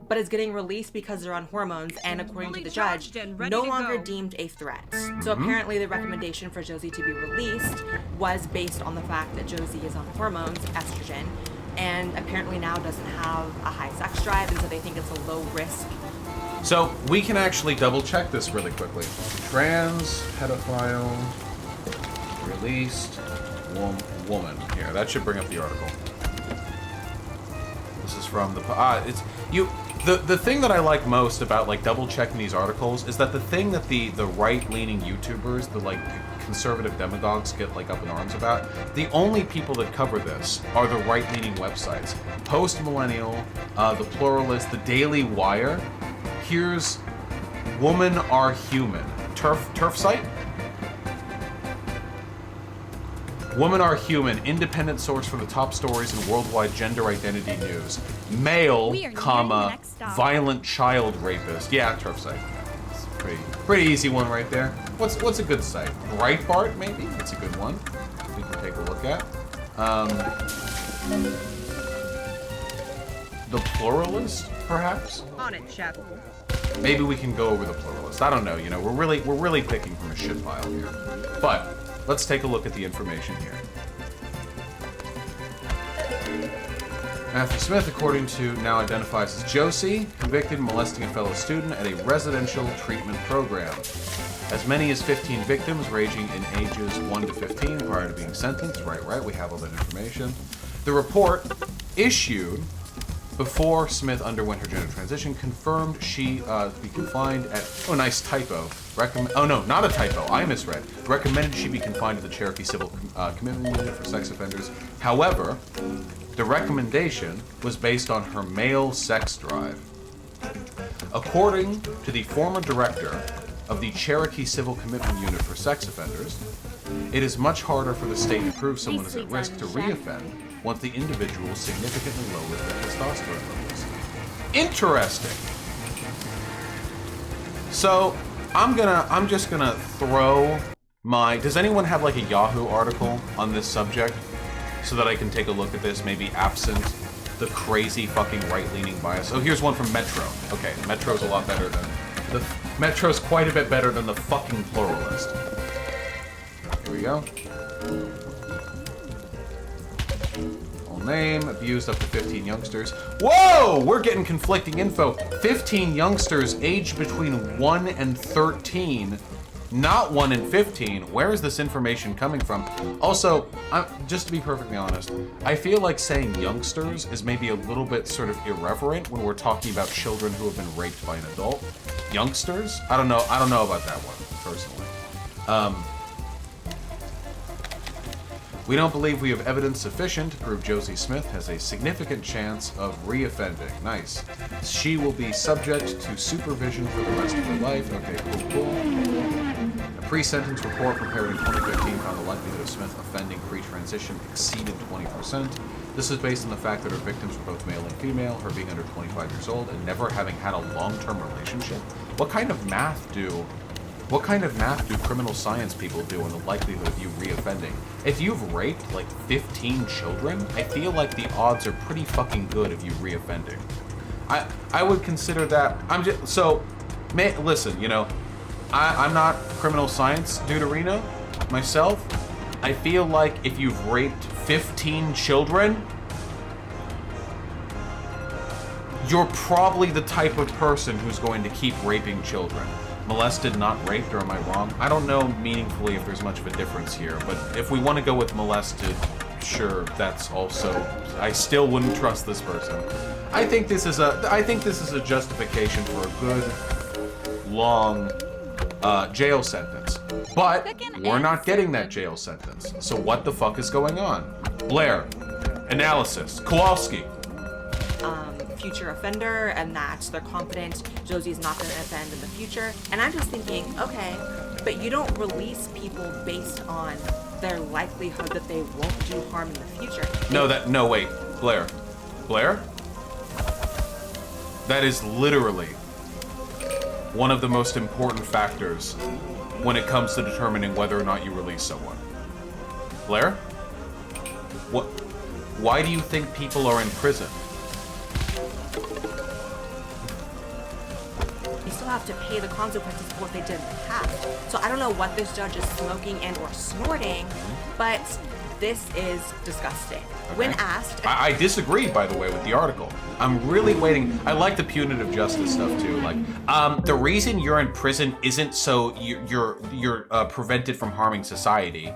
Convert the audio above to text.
but is getting released because they're on hormones and, according to the judge, no longer deemed a threat. So apparently the recommendation for Josie to be released was based on the fact that Josie is on hormones, estrogen, and apparently now doesn't have a high sex drive, and so they think it's a low risk. So we can actually double check this really quickly. Trans pedophile released woman. Here, that should bring up the article. This is from the the thing that I like most about like double checking these articles is that the thing that the right-leaning YouTubers, the like conservative demagogues get like up in arms about, the only people that cover this are the right-leaning websites. Post Millennial, The Pluralist, The Daily Wire. Here's Women Are Human. Turf site? Women Are Human, independent source for the top stories in worldwide gender identity news. Male, comma, violent child rapist. Yeah, turf site. It's pretty easy one right there. What's a good site? Breitbart, maybe? That's a good one. We can take a look at. The Pluralist, perhaps? On it, chap. Maybe we can go over the Pluralist. I don't know. You know, we're really picking from a shit pile here. But let's take a look at the information here. Matthew Smith, according to now identifies as Josie, convicted of molesting a fellow student at a residential treatment program. As many as 15 victims, ranging in ages 1 to 15 prior to being sentenced. Right, we have all that information. The report issued before Smith underwent her gender transition confirmed she be confined at... Oh, nice typo. Oh, no, not a typo. I misread. Recommended she be confined to the Cherokee Civil Commitment Unit for sex offenders. However, the recommendation was based on her male sex drive. According to the former director of the Cherokee Civil Commitment Unit for sex offenders, it is much harder for the state to prove someone is at risk to reoffend once the individual is significantly lower their testosterone levels. Interesting. So I'm just gonna throw my... Does anyone have like a Yahoo article on this subject so that I can take a look at this, maybe absent the crazy fucking right-leaning bias? Oh, here's one from Metro. Okay, Metro's a lot better than... Metro's quite a bit better than the fucking Pluralist. Here we go. Full name, abused up to 15 youngsters. Whoa! We're getting conflicting info. 15 youngsters aged between 1 and 13. Not 1 and 15. Where is this information coming from? Also, just to be perfectly honest, I feel like saying youngsters is maybe a little bit sort of irreverent when we're talking about children who have been raped by an adult. Youngsters? I don't know about that one, personally. We don't believe we have evidence sufficient to prove Josie Smith has a significant chance of reoffending. Nice. She will be subject to supervision for the rest of her life. Okay, cool. A pre-sentence report prepared in 2015 found the likelihood of Smith offending pre-transition exceeded 20%. This is based on the fact that her victims were both male and female, her being under 25 years old, and never having had a long-term relationship. What kind of math do criminal science people do on the likelihood of you reoffending? If you've raped like 15 children, I feel like the odds are pretty fucking good of you reoffending. I would consider that. Listen, you know, I'm not criminal science deuterino myself. I feel like if you've raped 15 children, you're probably the type of person who's going to keep raping children. Molested, not raped, or am I wrong? I don't know meaningfully if there's much of a difference here, but if we want to go with molested, sure, that's also... I still wouldn't trust this person. I think this is a justification for a good, long jail sentence. But we're not getting that jail sentence. So what the fuck is going on? Blair, analysis, Kowalski. Future offender, and that they're confident Josie's not going to offend in the future. And I'm just thinking, okay, but you don't release people based on their likelihood that they won't do harm in the future. No, wait, Blair. That is literally one of the most important factors when it comes to determining whether or not you release someone. Blair? Why do you think people are in prison? still have to pay the consequences for what they did in the past. So I don't know what this judge is smoking and or snorting, but this is disgusting. Okay. When asked... I disagree, by the way, with the article. I'm really waiting. I like the punitive justice stuff, too. Like, the reason you're in prison isn't so you're prevented from harming society.